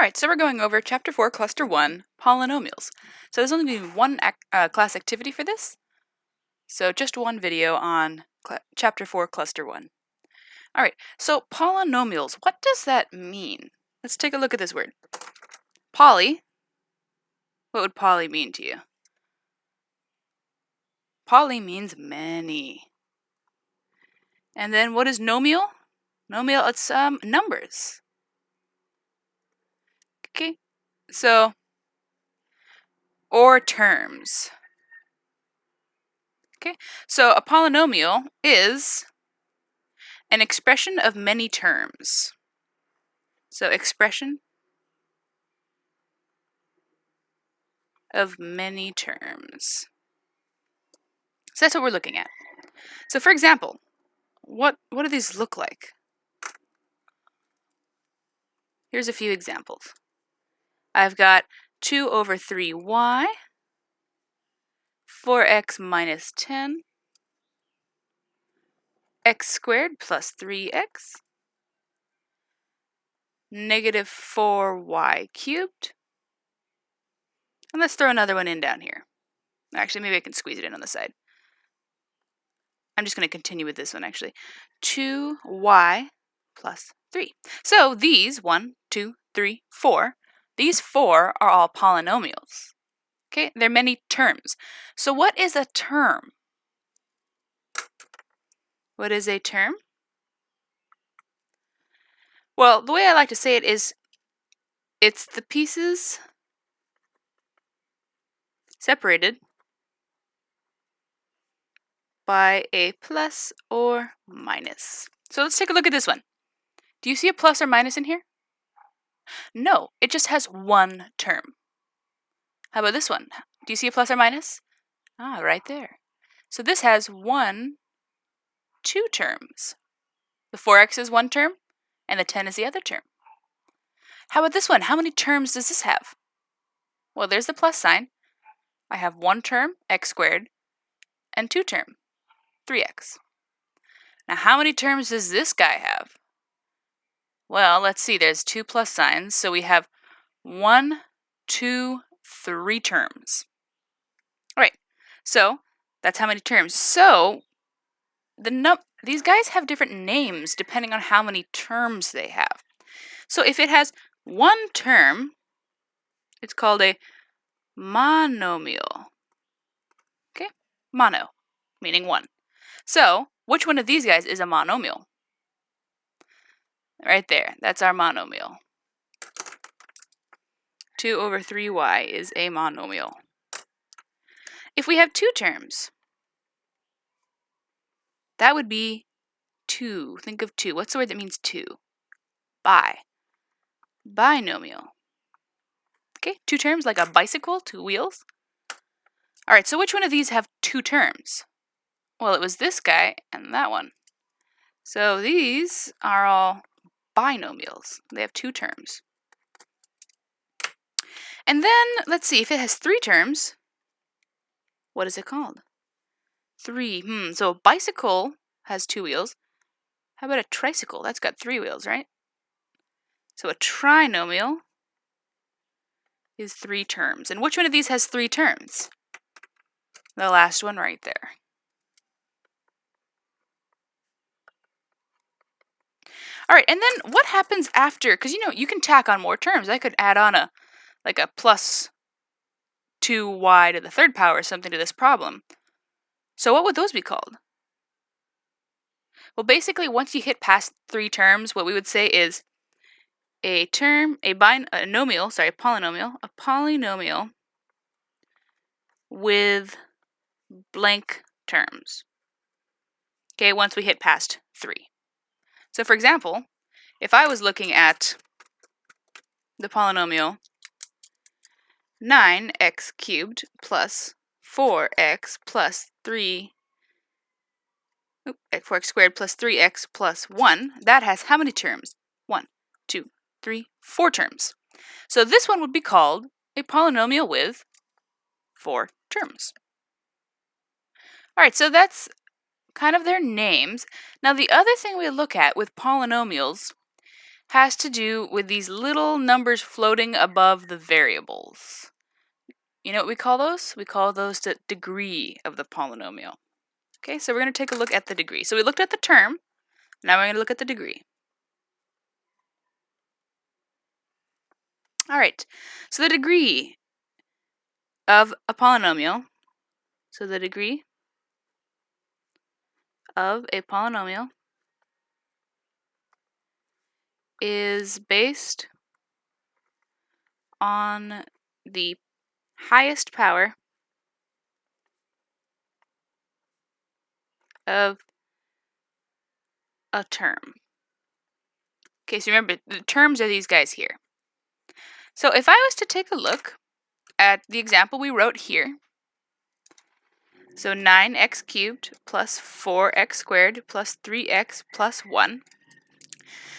Alright, so we're going over Chapter 4, Cluster 1, Polynomials. So there's only going to be one class activity for this, so just one video on Chapter 4, Cluster 1. Alright, so polynomials, what does that mean? Let's take a look at this word. Poly, what would poly mean to you? Poly means many. And then what is nomial? Nomial, it's numbers. Okay, so, or terms. Okay, so a polynomial is an expression of many terms. So expression of many terms. So that's what we're looking at. So for example, what do these look like? Here's a few examples. I've got 2 over 3y, 4x minus 10, x squared plus 3x, negative 4y cubed. And let's throw another one in down here. Actually, maybe I can squeeze it in on the side. I'm just going to continue with this one actually. 2y plus 3. So these, 1, 2, 3, 4, these 4 are all polynomials. Okay, they're many terms. So what is a term? What is a term? Well, the way I like to say it is, it's the pieces separated by a plus or minus. So let's take a look at this one. Do you see a plus or minus in here? No, it just has one term. How about this one? Do you see a plus or minus? Ah, right there. So this has 2 terms. The 4x is one term, and the 10 is the other term. How about this one? How many terms does this have? Well, there's the plus sign. I have 1 term, x squared, and 2 term, 3x. Now, how many terms does this guy have? Well, let's see. There's 2 plus signs, so we have 1, 2, 3 terms. All right, so that's how many terms. So these guys have different names depending on how many terms they have. So if it has 1 term, it's called a monomial. Okay, mono, meaning 1. So which one of these guys is a monomial? Right there, that's our monomial. 2 over 3y is a monomial. If we have 2 terms, that would be 2. Think of 2. What's the word that means 2? Binomial. Okay, 2 terms like a bicycle, 2 wheels. All right, so which one of these have 2 terms? Well, it was this guy and that one. So these are all binomials. They have 2 terms. And then, let's see, if it has 3 terms, what is it called? 3. So a bicycle has 2 wheels. How about a tricycle? That's got 3 wheels, right? So a trinomial is 3 terms. And which one of these has 3 terms? The last one right there. All right, and then what happens after? Because, you can tack on more terms. I could add on a plus 2y to the 3rd power or something to this problem. So what would those be called? Well, basically, once you hit past 3 terms, what we would say is a polynomial with blank terms. Okay, once we hit past 3. So for example, if I was looking at the polynomial 9x cubed plus 4x plus 4x squared plus 3x plus 1, that has how many terms? 1, 2, 3, 4 terms. So this one would be called a polynomial with 4 terms. All right, so that's kind of their names. Now the other thing we look at with polynomials, has to do with these little numbers floating above the variables. You know what we call those? We call those the degree of the polynomial. Okay, so we're going to take a look at the degree. So we looked at the term, now we're going to look at the degree. All right, so the degree of a polynomial, is based on the highest power of a term. Okay, so remember, the terms are these guys here. So if I was to take a look at the example we wrote here, so 9x cubed plus 4x squared plus 3x plus 1,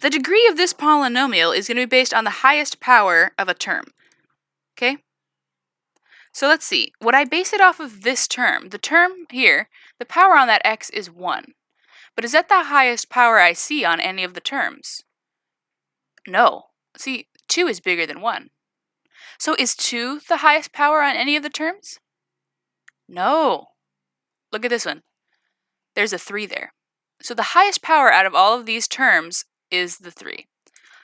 the degree of this polynomial is going to be based on the highest power of a term. Okay? So let's see. Would I base it off of this term? The term here, the power on that x is 1. But is that the highest power I see on any of the terms? No. See, 2 is bigger than 1. So is 2 the highest power on any of the terms? No. Look at this one. There's a 3 there. So the highest power out of all of these terms is the 3.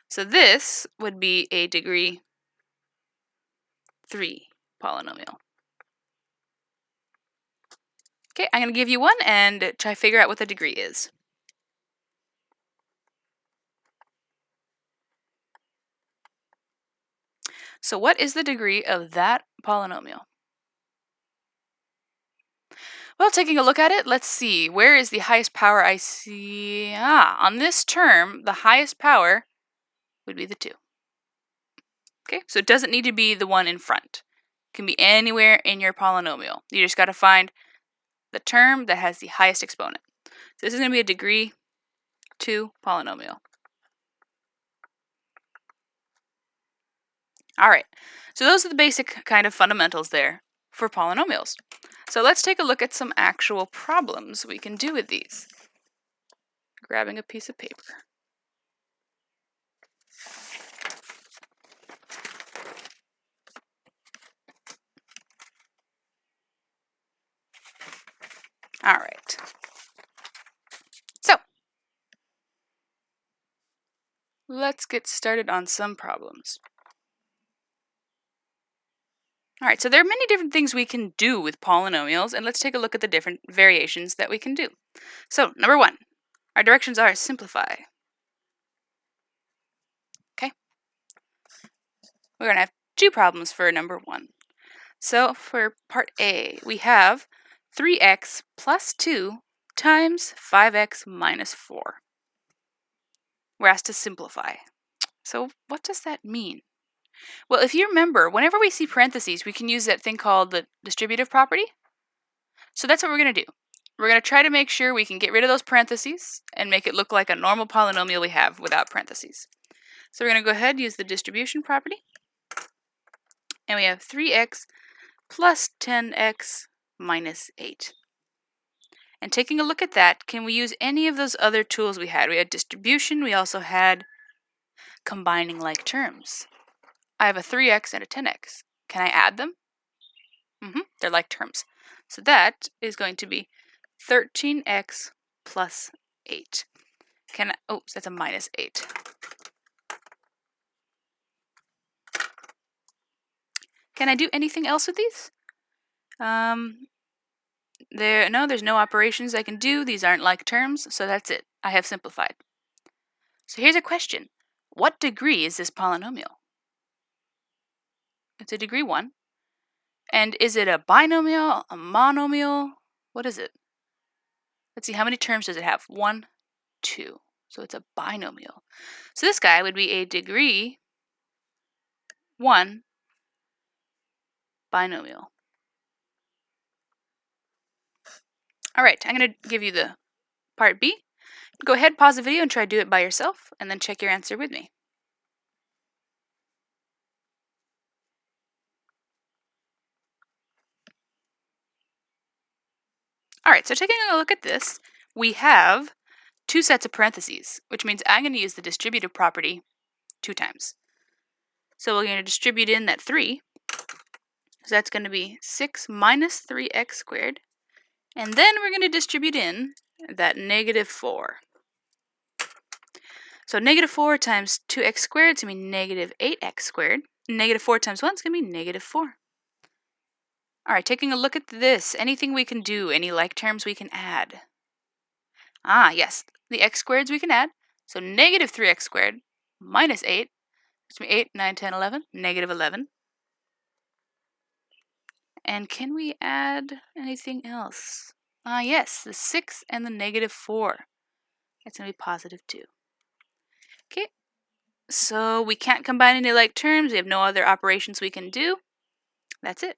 So this would be a degree 3 polynomial. Okay, I'm going to give you one and try to figure out what the degree is. So what is the degree of that polynomial? Well, taking a look at it, let's see. Where is the highest power I see? On this term, the highest power would be the 2. Okay, so it doesn't need to be the one in front. It can be anywhere in your polynomial. You just got to find the term that has the highest exponent. So this is going to be a degree 2 polynomial. All right, so those are the basic kind of fundamentals there for polynomials. So let's take a look at some actual problems we can do with these. Grabbing a piece of paper. All right. So let's get started on some problems. All right, so there are many different things we can do with polynomials, and let's take a look at the different variations that we can do. So, number 1, our directions are simplify. Okay? We're going to have 2 problems for number 1. So, for part A, we have 3x plus 2 times 5x minus 4. We're asked to simplify. So, what does that mean? Well, if you remember, whenever we see parentheses, we can use that thing called the distributive property. So that's what we're going to do. We're going to try to make sure we can get rid of those parentheses and make it look like a normal polynomial we have without parentheses. So we're going to go ahead and use the distribution property. And we have 3x plus 10x minus 8. And taking a look at that, can we use any of those other tools we had? We had distribution. We also had combining like terms. I have a 3x and a 10x. Can I add them? They're like terms. So that is going to be 13x plus 8. Oops, that's a minus 8. Can I do anything else with these? There's no operations I can do. These aren't like terms, so that's it. I have simplified. So here's a question. What degree is this polynomial? It's a degree 1. And is it a binomial, a monomial? What is it? Let's see, how many terms does it have? 1, 2. So it's a binomial. So this guy would be a degree 1 binomial. All right, I'm going to give you the part B. Go ahead, pause the video and try to do it by yourself, and then check your answer with me. All right, so taking a look at this, we have two sets of parentheses, which means I'm going to use the distributive property 2 times. So we're going to distribute in that 3. So that's going to be 6 minus 3x squared. And then we're going to distribute in that negative 4. So negative 4 times 2x squared is going to be negative 8x squared. Negative 4 times 1 is going to be negative 4. All right, taking a look at this, anything we can do, any like terms we can add? Yes, the x squareds we can add. So negative 3x squared minus 8, which is 8, 9, 10, 11, negative 11. And can we add anything else? Yes, the 6 and the negative 4. That's going to be positive 2. Okay, so we can't combine any like terms. We have no other operations we can do. That's it.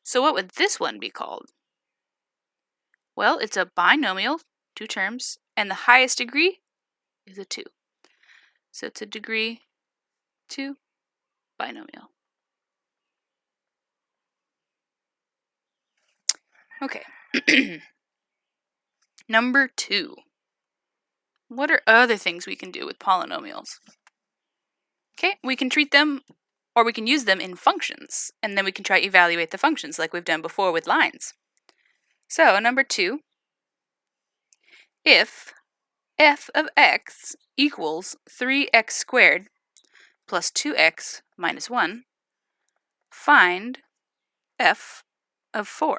So what would this one be called? Well, it's a binomial, 2 terms, and the highest degree is a 2. So it's a degree 2 binomial. Okay. Number 2. What are other things we can do with polynomials? Okay, we can treat them, or we can use them in functions, and then we can try to evaluate the functions like we've done before with lines. So, number 2, if f of x equals 3x squared plus 2x minus 1, find f of 4.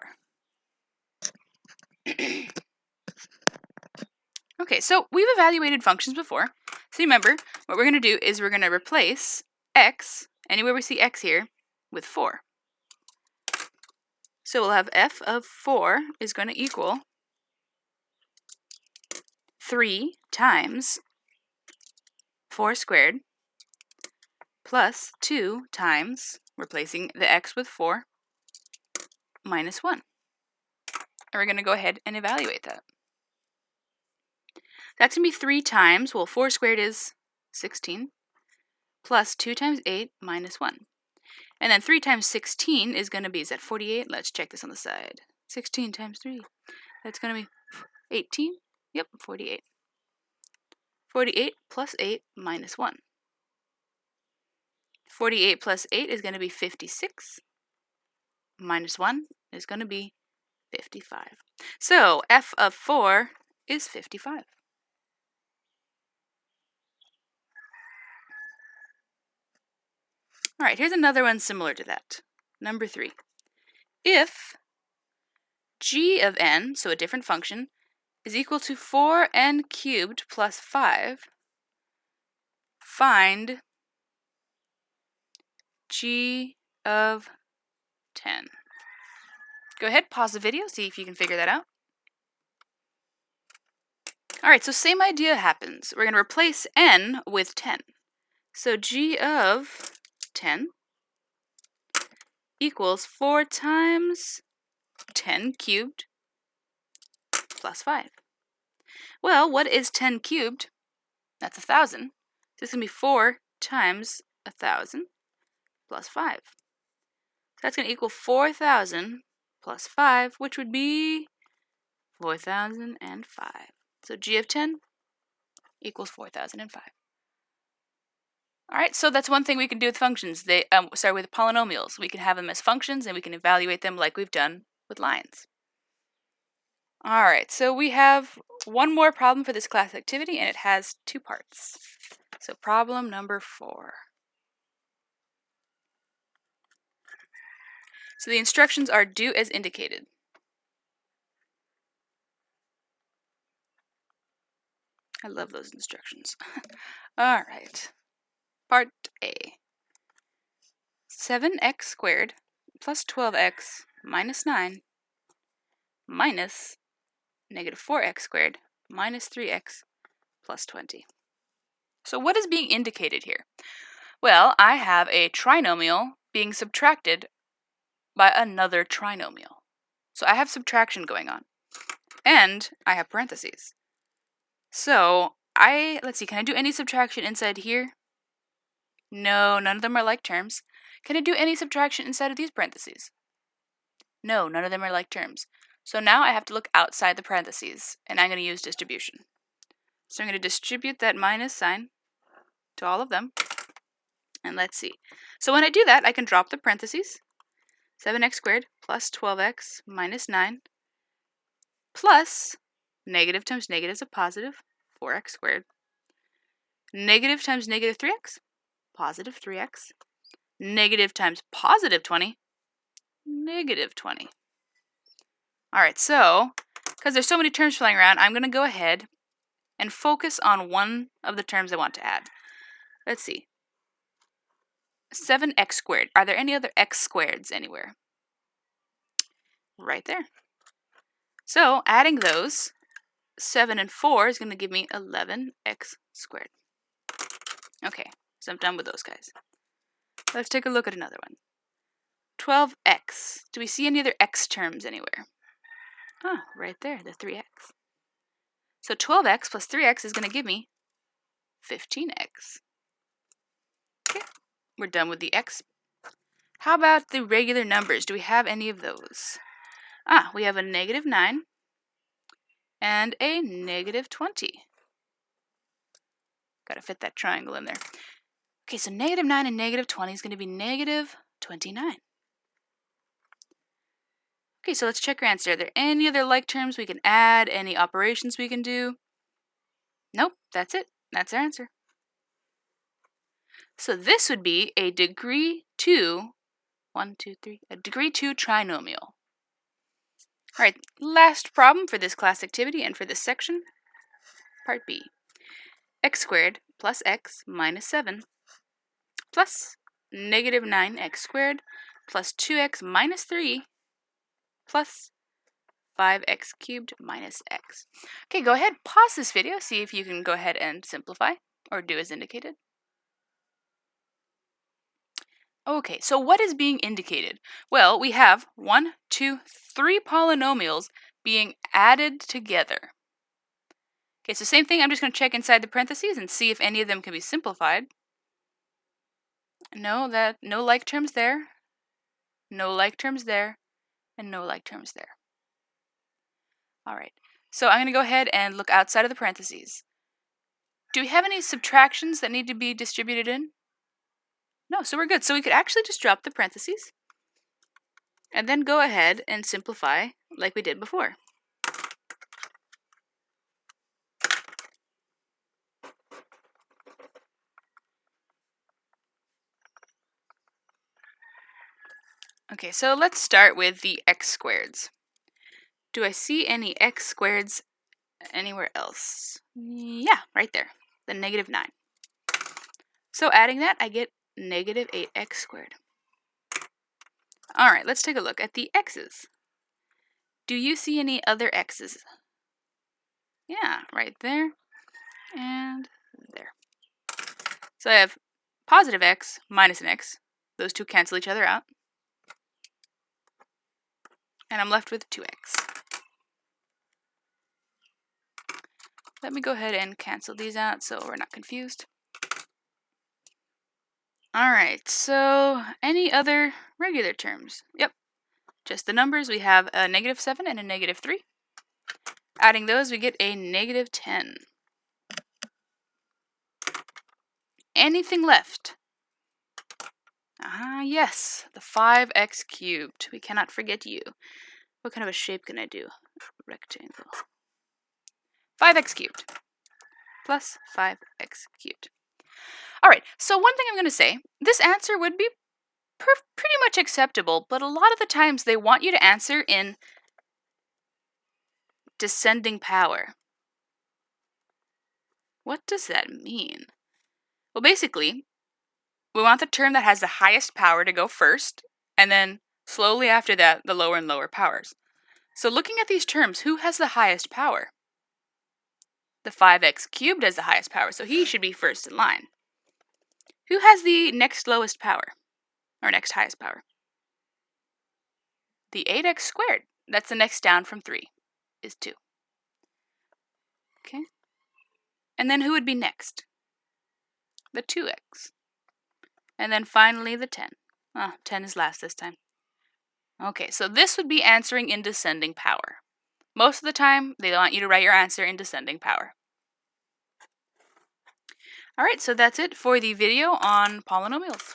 Okay, so we've evaluated functions before. So remember, what we're going to do is we're going to replace x, anywhere we see x here, with 4. So we'll have f of 4 is going to equal 3 times 4 squared plus 2 times, replacing the x with 4, minus 1. And we're going to go ahead and evaluate that. That's going to be 3 times, well, 4 squared is 16, plus 2 times 8 minus 1. And then 3 times 16 is going to be, is that 48? Let's check this on the side. 16 times 3, that's going to be 18. Yep, 48. 48 plus 8 minus 1. 48 plus 8 is going to be 56. Minus 1 is going to be 55. So f of 4 is 55. All right, here's another one similar to that. Number 3. If g of n, so a different function, is equal to 4n cubed plus 5, find g of 10. Go ahead, pause the video, see if you can figure that out. All right, so same idea happens. We're going to replace n with 10. So g of 10 equals 4 times 10 cubed plus 5. Well, what is 10 cubed? That's 1,000. So it's going to be 4 times 1,000 plus 5. So that's going to equal 4,000 plus 5, which would be 4,005. So g of 10 equals 4,005. All right, so that's one thing we can do with functions. With polynomials. We can have them as functions, and we can evaluate them like we've done with lines. All right, so we have one more problem for this class activity, and it has 2 parts. So problem number 4. So the instructions are do as indicated. I love those instructions. All right. Part A. 7x squared plus 12x minus 9 minus negative 4x squared minus 3x plus 20. So what is being indicated here? Well, I have a trinomial being subtracted by another trinomial. So I have subtraction going on. And I have parentheses. So let's see, can I do any subtraction inside here? No, none of them are like terms. Can I do any subtraction inside of these parentheses? No, none of them are like terms. So now I have to look outside the parentheses, and I'm going to use distribution. So I'm going to distribute that minus sign to all of them. And let's see. So when I do that, I can drop the parentheses. 7x squared plus 12x minus 9 plus negative times negative is a positive, 4x squared. Negative times negative 3x, positive 3x. Negative times positive 20, negative 20. All right, so because there's so many terms flying around, I'm going to go ahead and focus on one of the terms I want to add. Let's see. 7x squared. Are there any other x squareds anywhere? Right there. So adding those, 7 and 4 is going to give me 11x squared. Okay, so I'm done with those guys. Let's take a look at another one. 12x. Do we see any other x terms anywhere? Ah, right there, the 3x. So 12x plus 3x is going to give me 15x. Okay, we're done with the x. How about the regular numbers? Do we have any of those? Ah, we have a negative 9 and a negative 20. Got to fit that triangle in there. Okay, so negative 9 and negative 20 is going to be negative 29. Okay, so let's check your answer. Are there any other like terms we can add? Any operations we can do? Nope, that's it. That's our answer. So this would be a degree 2, a degree 2 trinomial. All right, last problem for this class activity and for this section, part B. X squared plus x minus 7 plus negative 9x squared plus 2x minus 3 plus 5x cubed minus x. Okay, go ahead, pause this video, see if you can go ahead and simplify or do as indicated. Okay, so what is being indicated? Well, we have 1, 2, 3 polynomials being added together. Okay, so same thing, I'm just going to check inside the parentheses and see if any of them can be simplified. No like terms there, no like terms there, and no like terms there. All right, so I'm going to go ahead and look outside of the parentheses. Do we have any subtractions that need to be distributed in? No, so we're good. So we could actually just drop the parentheses and then go ahead and simplify like we did before. Okay, so let's start with the x squareds. Do I see any x squareds anywhere else? Yeah, right there, the negative 9. So adding that, I get negative 8x squared. All right, let's take a look at the x's. Do you see any other x's? Yeah, right there and there. So I have positive x minus an x. Those two cancel each other out. And I'm left with 2x. Let me go ahead and cancel these out so we're not confused. All right, so any other regular terms? Yep, just the numbers. We have a negative 7 and a negative 3. Adding those, we get a negative 10. Anything left? Yes, the 5x cubed. We cannot forget you. What kind of a shape can I do? Rectangle. 5x cubed plus 5x cubed. All right, so one thing I'm going to say, this answer would be pretty much acceptable, but a lot of the times they want you to answer in descending power. What does that mean? Well, basically, we want the term that has the highest power to go first, and then slowly after that, the lower and lower powers. So looking at these terms, who has the highest power? The 5x cubed has the highest power, so he should be first in line. Who has the next lowest power? Or next highest power? The 8x squared. That's the next down from 3, is 2. Okay. And then who would be next? The 2x. And then finally the 10. 10 is last this time. Okay, so this would be answering in descending power. Most of the time, they want you to write your answer in descending power. Alright, so that's it for the video on polynomials.